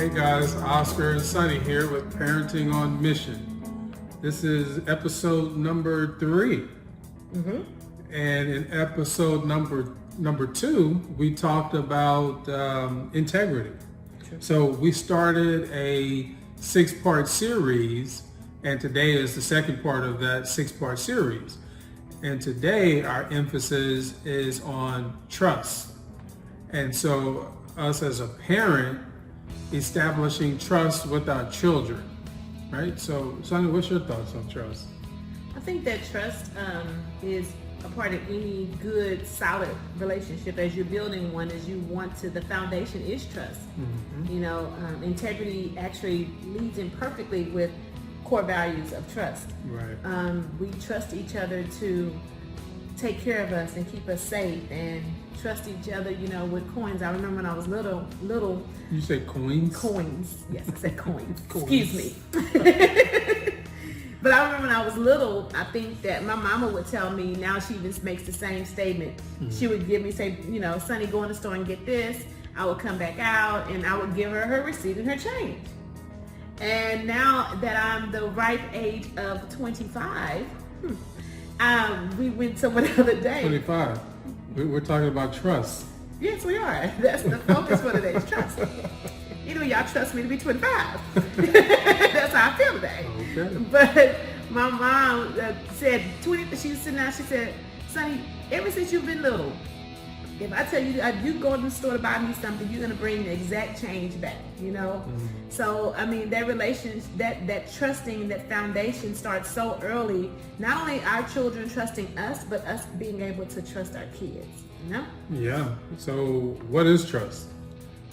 Hey guys, Oscar and Suni here with Parenting on Mission. This is episode number 3. And in episode number 2, we talked about integrity. So we started a 6-part series, and today is the second part of that 6-part series. And today our emphasis is on trust. And so us as a parent, establishing trust with our children, right? So, Suni, what's your thoughts on trust? I think that trust is a part of any good, solid relationship. As you're building one, as you want to, the foundation is trust. You know, integrity actually leads in perfectly with core values of trust. Right. We trust each other to take care of us and keep us safe, and trust each other, you know, with coins. I remember when I was little. You say coins? Coins. Yes, I said coins. Coins. Excuse me. But I remember when I was little, I think that my mama would tell me, now she just makes the same statement. She would give me, say, you know, Sonny, go in the store and get this. I would come back out and I would give her her receipt and her change. And now that I'm the ripe age of 25, we went somewhere the other day. 25. We're talking about trust. Yes, we are. That's the focus for today's trust. You know, y'all trust me to be 25. That's how I feel today. Okay. But my mom said, she was sitting down, she said, Sonny, ever since you've been little, if I tell you, you go to the store to buy me something, you're going to bring the exact change back, you know? So, I mean, that relation, that trusting, that foundation starts so early. Not only our children trusting us, but us being able to trust our kids, you know? Yeah. So what is trust?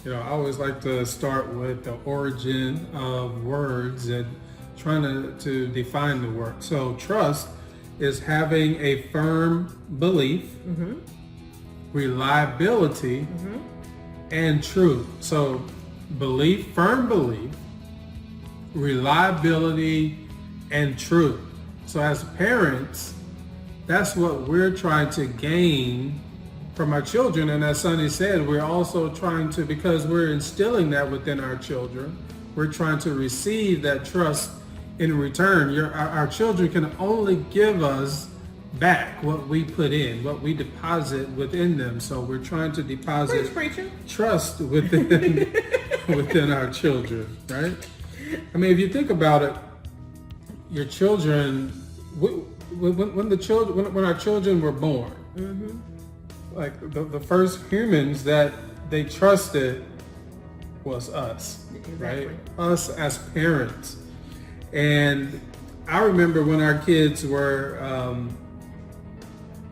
You know, I always like to start with the origin of words and trying to define the word. So trust is having a firm belief, reliability, and truth. So belief, firm belief, reliability, and truth. So as parents, that's what we're trying to gain from our children. And as Sonny said, we're also trying to, because we're instilling that within our children, we're trying to receive that trust in return. Our children can only give us back what we put in, what we deposit within them. So we're trying to deposit trust within within our children, right? I mean, if you think about it, your children, when our children were born, like the first humans that they trusted was us, right? Us as parents. And I remember when our kids were,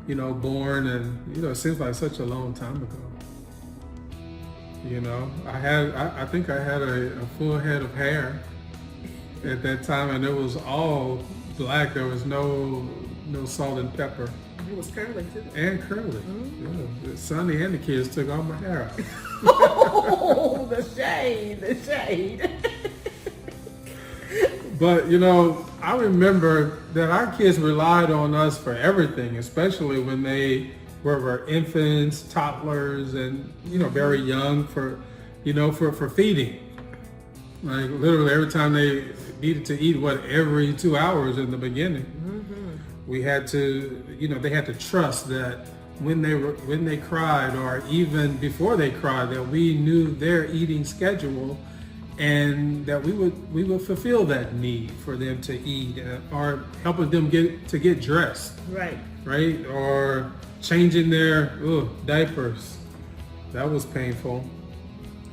born, and, it seems like such a long time ago. I think I had a full head of hair at that time, and it was all black. There was no salt and pepper. It was curly too. And curly. Yeah. Sonny and the kids took all my hair out. Oh, the shade. But, I remember that our kids relied on us for everything, especially when they were infants, toddlers, and, very young for feeding. Like literally every time they needed to eat, every 2 hours in the beginning. We had to, they had to trust that when they cried, or even before they cried, that we knew their eating schedule, and that we would fulfill that need for them to eat, or helping them get dressed, right, or changing their diapers. That was painful.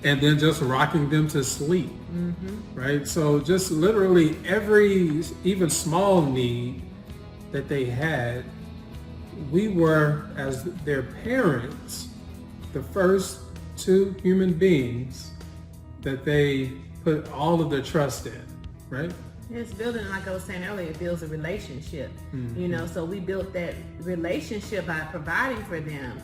And then just rocking them to sleep, right? So just literally every even small need that they had, we were, as their parents, the first 2 human beings that they put all of their trust in, right? It's building, like I was saying earlier, it builds a relationship, so we built that relationship by providing for them,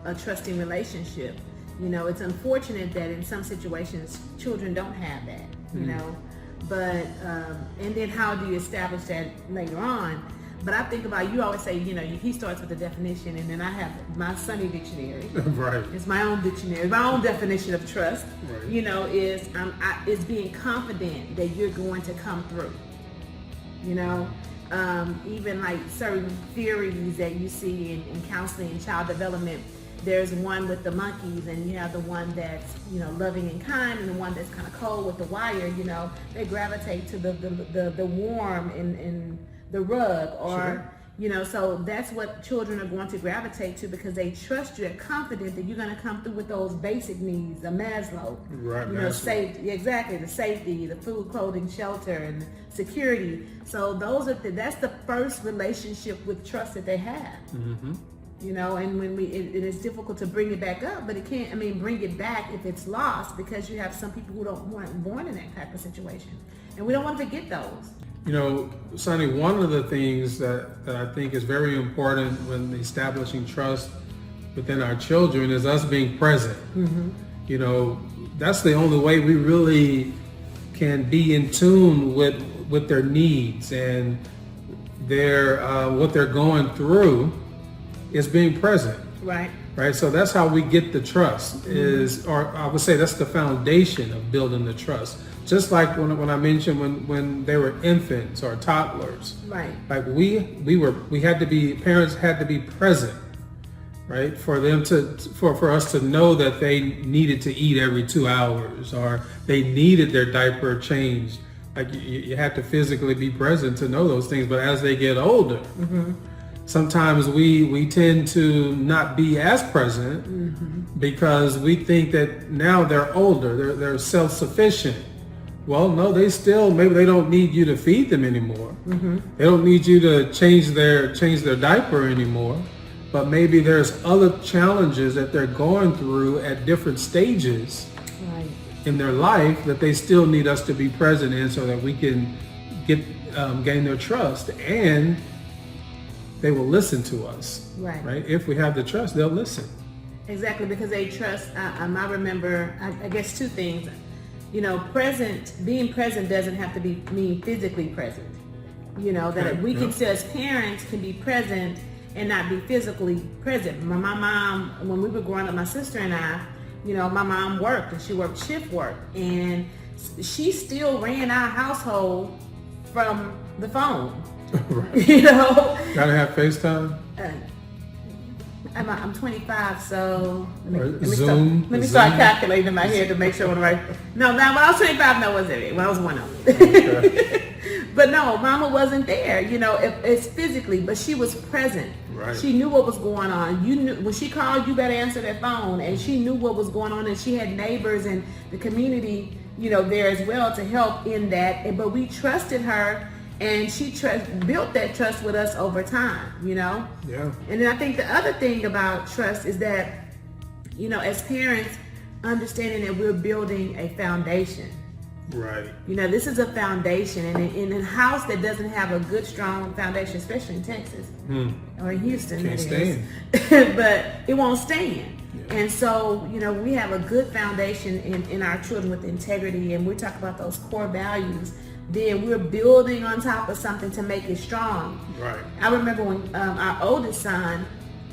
a trusting relationship. It's unfortunate that in some situations children don't have that, but and then how do you establish that later on? But I think about, you always say, he starts with the definition, and then I have my Suni dictionary. Right. It's my own dictionary, my own definition of trust. Right. Is being confident that you're going to come through. Even like certain theories that you see in counseling and child development, there's one with the monkeys, and you have the one that's loving and kind, and the one that's kind of cold with the wire. They gravitate to the warm and the rug, or so that's what children are going to gravitate to, because they trust you, they're confident that you're going to come through with those basic needs, the Maslow, right? Safety, exactly, the safety, the food, clothing, shelter, and security. So that's the first relationship with trust that they have. Mm-hmm. And when it is difficult to bring it back up, but bring it back if it's lost, because you have some people who weren't born in that type of situation, and we don't want to forget those. Suni, one of the things that I think is very important when establishing trust within our children is us being present. Mm-hmm. That's the only way we really can be in tune with their needs and their what they're going through, is being present. Right. Right. So that's how we get the trust. Mm-hmm. Or I would say that's the foundation of building the trust. Just like when I mentioned when they were infants or toddlers, right? Like parents had to be present, right? For them for us to know that they needed to eat every 2 hours, or they needed their diaper changed. Like you had to physically be present to know those things. But as they get older, mm-hmm. sometimes we tend to not be as present, mm-hmm. because we think that now they're older, they're self-sufficient. Well, no, maybe they don't need you to feed them anymore. Mm-hmm. They don't need you to change their diaper anymore. But maybe there's other challenges that they're going through at different stages, right. in their life, that they still need us to be present in, so that we can gain their trust, and they will listen to us. Right? If we have the trust, they'll listen. Exactly, because they trust. I remember, I guess, two things. Being present doesn't have to mean physically present. That we can still, as parents, can be present and not be physically present. My mom, when we were growing up, my sister and I, my mom worked, and she worked shift work, and she still ran our household from the phone. Right. Gotta have FaceTime. I'm 25, so let me Zoom. start calculating in my head to make sure I'm right. No, when I was 25, no, wasn't it? When I was one of them. Okay. But no, Mama wasn't there. It's physically, but she was present. Right. She knew what was going on. You knew when she called, you better answer that phone, and she knew what was going on, and she had neighbors and the community, there as well to help in that. But we trusted her. And she built that trust with us over time, Yeah. And then I think the other thing about trust is that, as parents, understanding that we're building a foundation. Right. This is a foundation, and in a house that doesn't have a good, strong foundation, especially in Texas or in Houston, can't stand. But it won't stand. Yeah. And so, we have a good foundation in our children with integrity, and we talk about those core values. Then we're building on top of something to make it strong. Right. I remember when our oldest son,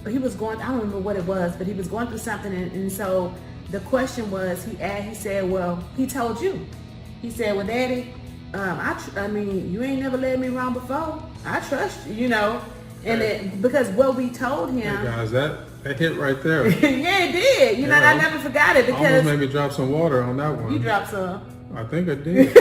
he was going, I don't remember what it was, but he was going through something, and so the question was, he said, well, he told you. He said, well, Daddy, you ain't never led me wrong before. I trust you, and because what we told him. Hey guys, that hit right there. Yeah, it did. And I never forgot it, because. Almost made me drop some water on that one. You dropped some. I think I did.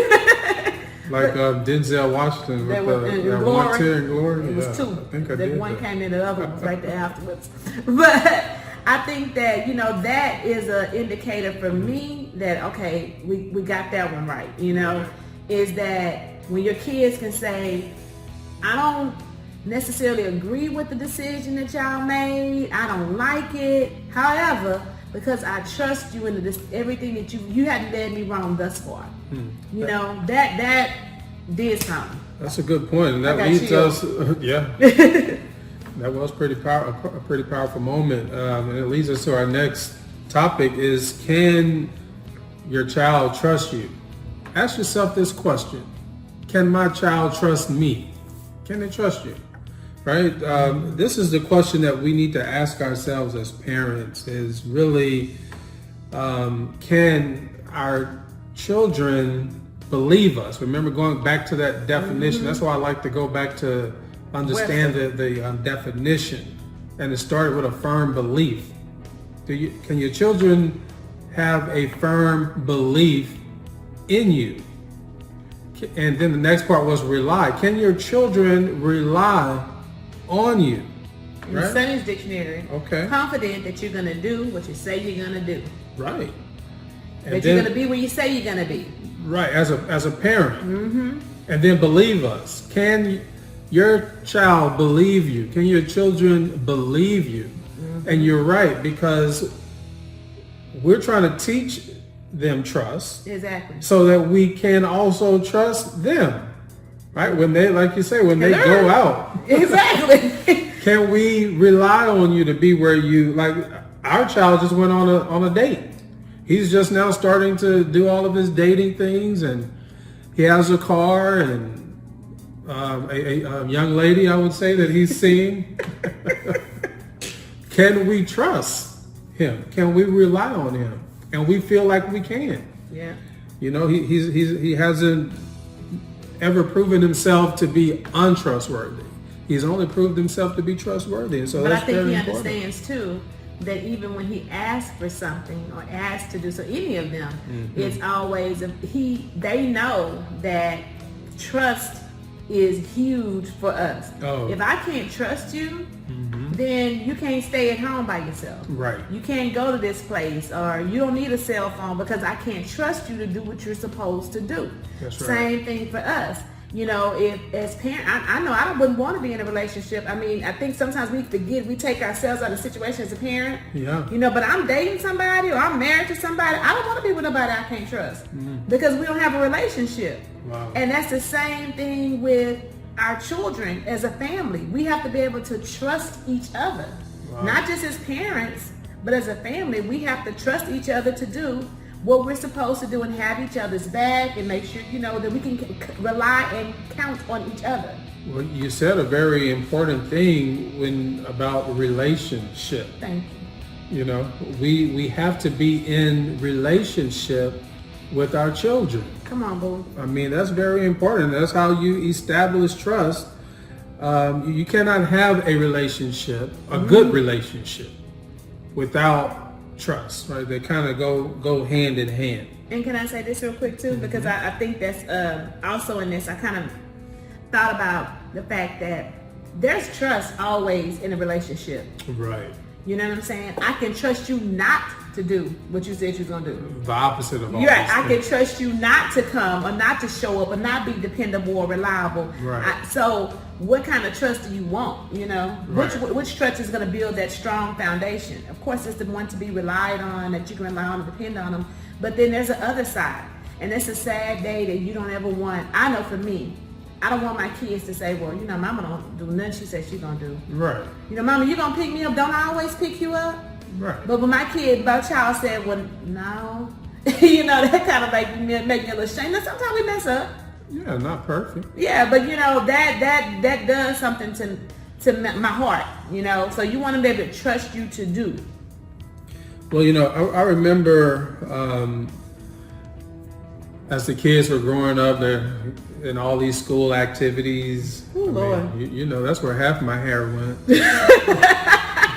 Like Denzel Washington with that one tear in glory. It was two. I think I that did. One came in, the other one was right there afterwards. But I think that, that is an indicator for me that, okay, we got that one right, is that when your kids can say, I don't necessarily agree with the decision that y'all made, I don't like it, however, because I trust you in everything that you hadn't led me wrong thus far. That did something. That's a good point, and that leads us. Yeah, that was a pretty powerful moment, and it leads us to our next topic: is can your child trust you? Ask yourself this question: can my child trust me? Can they trust you? right? This is the question that we need to ask ourselves as parents: is really, can our children believe us? Remember, going back to that definition. That's why I like to go back to understand the definition, and it started with a firm belief. Can your children have a firm belief in you? And then the next part was rely. Can your children rely on you? In Suni's dictionary, okay, confident that you're going to do what you say you're going to do. Right. And that you're going to be where you say you're going to be. Right, as a parent. And then believe us. Can your child believe you? Can your children believe you? And you're right, because we're trying to teach them trust. Exactly. So that we can also trust them. Right? When they, like you say, when they go out. Exactly. Can we rely on you to be where you, like our child just went on a date. He's just now starting to do all of his dating things, and he has a car and a young lady, I would say, that he's seeing. Can we trust him? Can we rely on him? And we feel like we can. Yeah. You know, he hasn't ever proven himself to be untrustworthy. He's only proved himself to be trustworthy. And so but that's I think very he important. understands too that even when he asks for something or asks to do so, any of them, it's always they know that trust is huge for us. Oh. If I can't trust you, then you can't stay at home by yourself. Right. You can't go to this place, or you don't need a cell phone because I can't trust you to do what you're supposed to do. That's right. Same thing for us. You know, if as parents, I know I wouldn't want to be in a relationship. I mean, I think sometimes we forget, we take ourselves out of the situation as a parent. Yeah. You know, but I'm dating somebody or I'm married to somebody. I don't want to be with nobody I can't trust because we don't have a relationship. Wow. And that's the same thing with our children as a family. We have to be able to trust each other. Wow. Not just as parents, but as a family, we have to trust each other to do what we're supposed to do and have each other's back and make sure, you know, that we can rely and count on each other. Well, you said a very important thing about relationship. Thank you. You know, we have to be in relationship with our children. Come on, boo. I mean, that's very important. That's how you establish trust. You cannot have a relationship, a good relationship, without trust, right? They kind of go hand in hand. And can I say this real quick too? Because I think that's also in this, I kind of thought about the fact that there's trust always in a relationship. Right. You know what I'm saying? I can trust you not to do what you said you're going to do. The opposite of all Right. I can trust you not to come or not to show up or not be dependable or reliable. Right. So what kind of trust do you want? You know, Right. which trust is going to build that strong foundation? Of course, it's the one to be relied on, that you can rely on and depend on them. But then there's the other side. And it's a sad day that you don't ever want. I know for me, I don't want my kids to say, well, you know, mama don't do nothing she says she's going to do. Right. You know, mama, you going to pick me up. Don't I always pick you up? Right. But when my child said, well, no, you know, that kind of make me a little ashamed. Now, sometimes we mess up. Yeah, not perfect. Yeah, but you know, that does something to my heart, you know. So you want to be able to trust you to do. Well, you know, I remember as the kids were growing up, they're in all these school activities. Oh, Lord. You know, that's where half my hair went.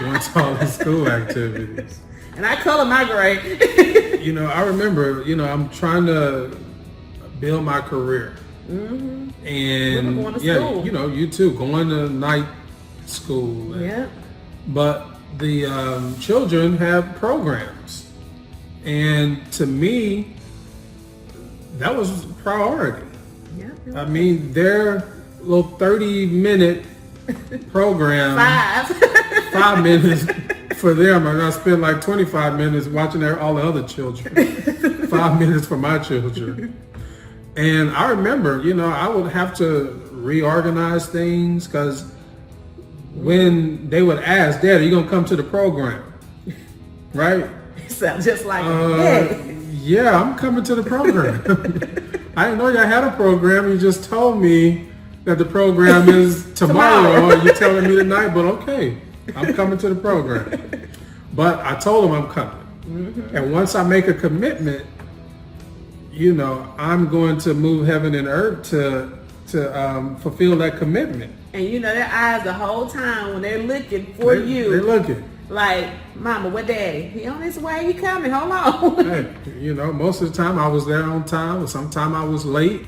Going to all these school activities. And I color my gray. You know, I remember, you know, I'm trying to build my career. Mm-hmm. And going to yeah, school. you know, you too, going to night school. Yeah. But the children have programs. And to me, that was priority. Yeah. I mean, their little 30-minute program, 5 minutes for them, and I spend like 25 minutes watching all the other children. 5 minutes for my children. And I remember, you know, I would have to reorganize things because when they would ask, Dad, are you going to come to the program? Right? Sounds just like hey. Yeah, I'm coming to the program. I didn't know y'all had a program. You just told me that the program is tomorrow, or you're telling me tonight, but okay, I'm coming to the program. But I told him I'm coming. Mm-hmm. And once I make a commitment, I'm going to move heaven and earth to fulfill that commitment. And their eyes the whole time when they're looking for you. They're looking. Like, Mama, what daddy? He on his way, he coming, hold on. Hey, most of the time I was there on time, or sometime I was late.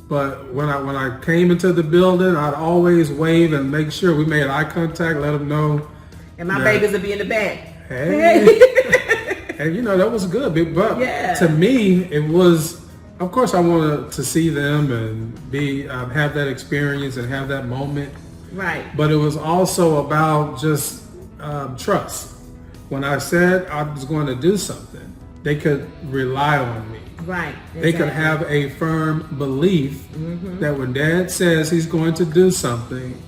But when I came into the building, I'd always wave and make sure we made eye contact, let them know. And my babies would be in the back. Hey. And that was good. But to me, it was, of course I wanted to see them and have that experience and have that moment. Right. But it was also about just trust. When I said I was going to do something, they could rely on me. Right. Exactly. They could have a firm belief that when Dad says he's going to do something,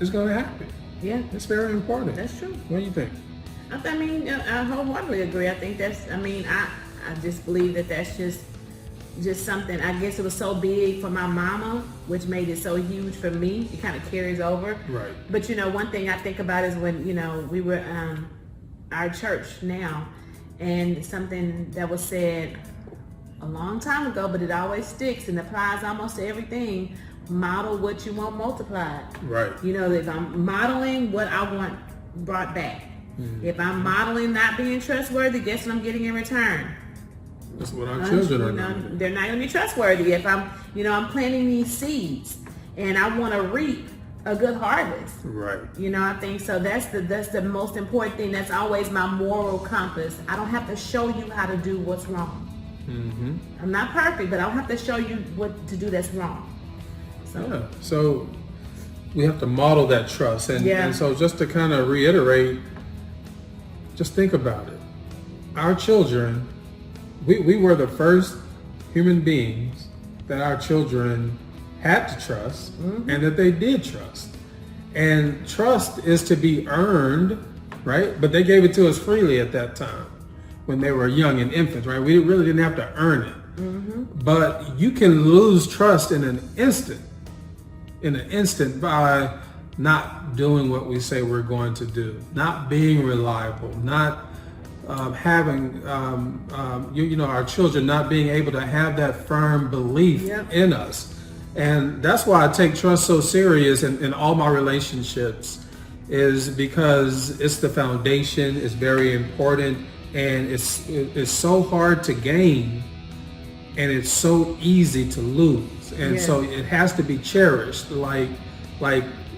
it's going to happen. Yeah. It's very important. That's true. What do you think? I wholeheartedly agree. I think I just believe that that's just something. I guess it was so big for my mama, which made it so huge for me. It kind of carries over. Right. But one thing I think about is when we were our church now, and something that was said a long time ago, but it always sticks and applies almost to everything. Model what you want multiplied. Right. If I'm modeling what I want brought back. Mm-hmm. If I'm modeling not being trustworthy, guess what I'm getting in return? That's what our children are doing. They're not going to be trustworthy. If I'm planting these seeds and I want to reap a good harvest. Right. I think so. That's the most important thing. That's always my moral compass. I don't have to show you how to do what's wrong. Mm-hmm. I'm not perfect, but I don't have to show you what to do that's wrong. So we have to model that trust. And so just to kind of reiterate, just think about it. Our children, we were the first human beings that our children had to trust and that they did trust. And trust is to be earned, right? But they gave it to us freely at that time when they were young and infants, right? We really didn't have to earn it. Mm-hmm. But you can lose trust in an instant by not doing what we say we're going to do, not being reliable, not having our children not being able to have that firm belief in us. And that's why I take trust so serious in all my relationships, is because it's the foundation. It's very important, and it's so hard to gain, and it's so easy to lose. And so it has to be cherished, like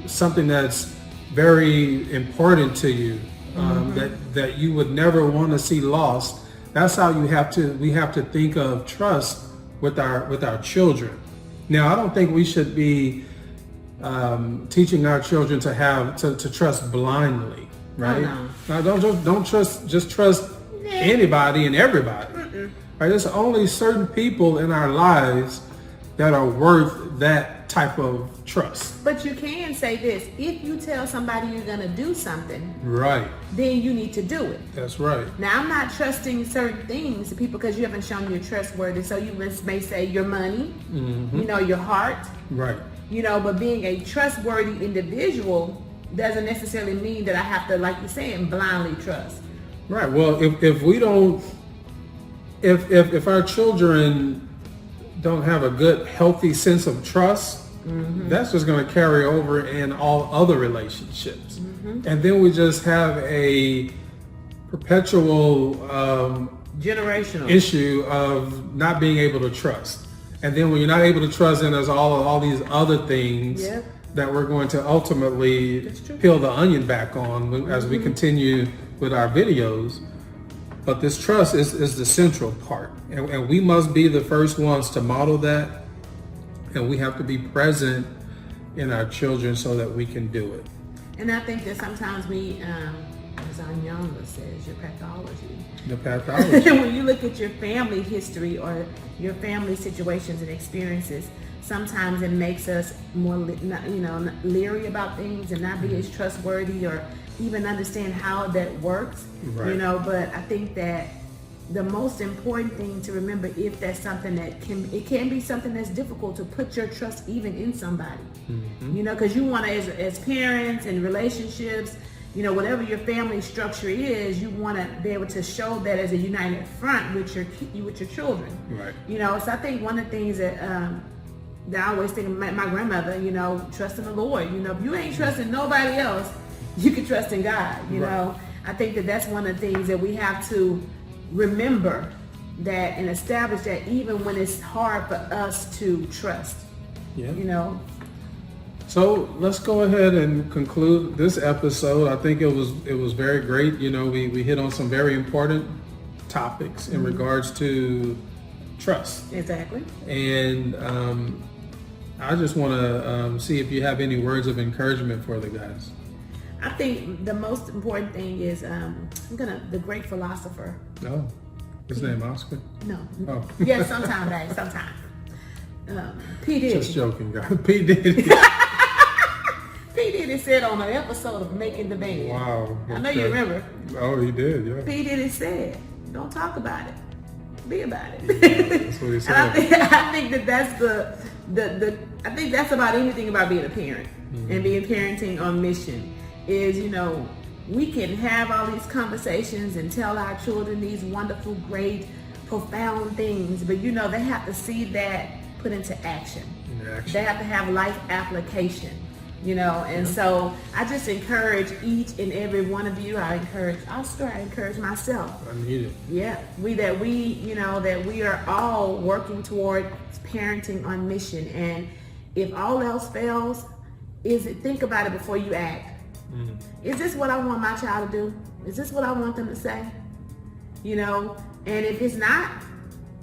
something that's very important to you, that you would never want to see lost. That's how we have to think of trust with our children. Now, I don't think we should be teaching our children to trust blindly, right? Oh, no. Now, don't trust anybody and everybody. Mm-mm. Right? There's only certain people in our lives that are worth that type of trust. But you can say this: if you tell somebody you're going to do something, right, then you need to do it. That's right. Now, I'm not trusting certain things to people because you haven't shown you're trustworthy. So you may say your money, your heart, right. But being a trustworthy individual doesn't necessarily mean that I have to, like you're saying, blindly trust. Right. Well, if we don't, if our children don't have a good, healthy sense of trust, that's just going to carry over in all other relationships. And then we just have a perpetual generational issue of not being able to trust. And then when you're not able to trust, then there's all these other things that we're going to ultimately peel the onion back on as we continue with our videos. But this trust is the central part. And we must be the first ones to model that. And we have to be present in our children so that we can do it. And I think that sometimes we, as our younger says, your pathology. The pathology. When you look at your family history or your family situations and experiences, sometimes it makes us more, leery about things and not be as trustworthy or even understand how that works. Right. But I think that the most important thing to remember, if that's something that can be something that's difficult, to put your trust even in somebody. Mm-hmm. You know, because you want to, as parents and relationships, you know, whatever your family structure is, you want to be able to show that as a united front with your children. Right. You know, so I think one of the things that I always think of my grandmother, you know, trust in the Lord. You know, if you ain't trusting nobody else, you can trust in God. You know, I think that that's one of the things that we have to remember, that and establish that even when it's hard for us to trust. Yeah. You know. So let's go ahead and conclude this episode. I think it was very great. You know, we hit on some very important topics in regards to trust. Exactly. And I just want to see if you have any words of encouragement for the guys. I think the most important thing is the great philosopher. Oh, his name Oscar? No. Oh. Yes, sometime, babe. Sometime. P. Diddy. Just joking, guys. P. Diddy. P. Diddy said on an episode of Making the Band. Wow. I know you remember. Oh, he did, yeah. P. Diddy said, "Don't talk about it, be about it." Yeah, that's what he said. And I think that that's I think that's about anything about being a parent and being parenting on mission. Is, you know, we can have all these conversations and tell our children these wonderful, great, profound things, but you know, they have to see that put into action. They have to have life application, you know. And so I just encourage each and every one of you. I encourage Oscar, I encourage myself. I need it. Yeah, that we are all working toward parenting on mission. And if all else fails, think about it before you act. Is this what I want my child to do? Is this what I want them to say? You know, and if it's not,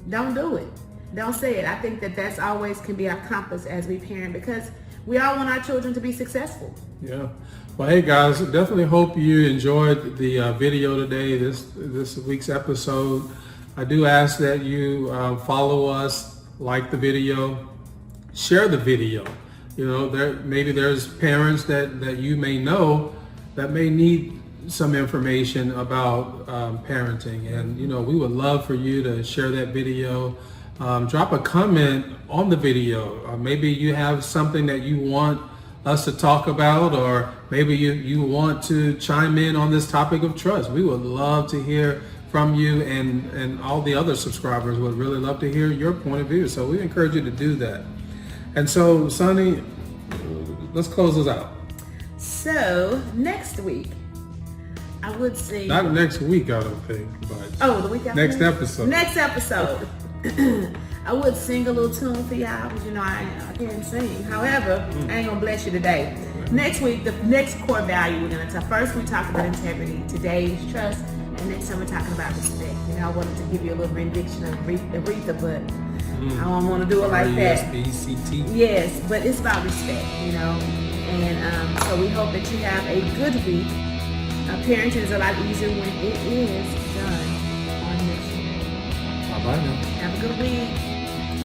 don't do it. Don't say it. I think that that's always can be our compass as we parent, because we all want our children to be successful. Yeah. Well, hey guys, definitely hope you enjoyed the video today, this week's episode. I do ask that you follow us, like the video, share the video. You know, there's parents that you may know that may need some information about parenting, and you know, we would love for you to share that video. Drop a comment on the video. Maybe you have something that you want us to talk about, or maybe you want to chime in on this topic of trust. We would love to hear from you, and all the other subscribers would really love to hear your point of view. So we encourage you to do that. And so, Suni, let's close this out. So, next week, I would sing... Not next week, I don't think, but... Oh, the week after? Next episode. Next episode. I would sing a little tune for y'all, because you know I can't sing. However, I ain't gonna bless you today. Next week, the next core value we're gonna talk. First, we talk about integrity. Today is trust, and next time we're talking about respect. You know, I wanted to give you a little rendition of Aretha, but I don't want to do it like that. R-E-S-P-E-C-T. Yes, but it's about respect, you know. And so we hope that you have a good week. Parenting is a lot easier when it is done on mission. Bye-bye now. Have a good week.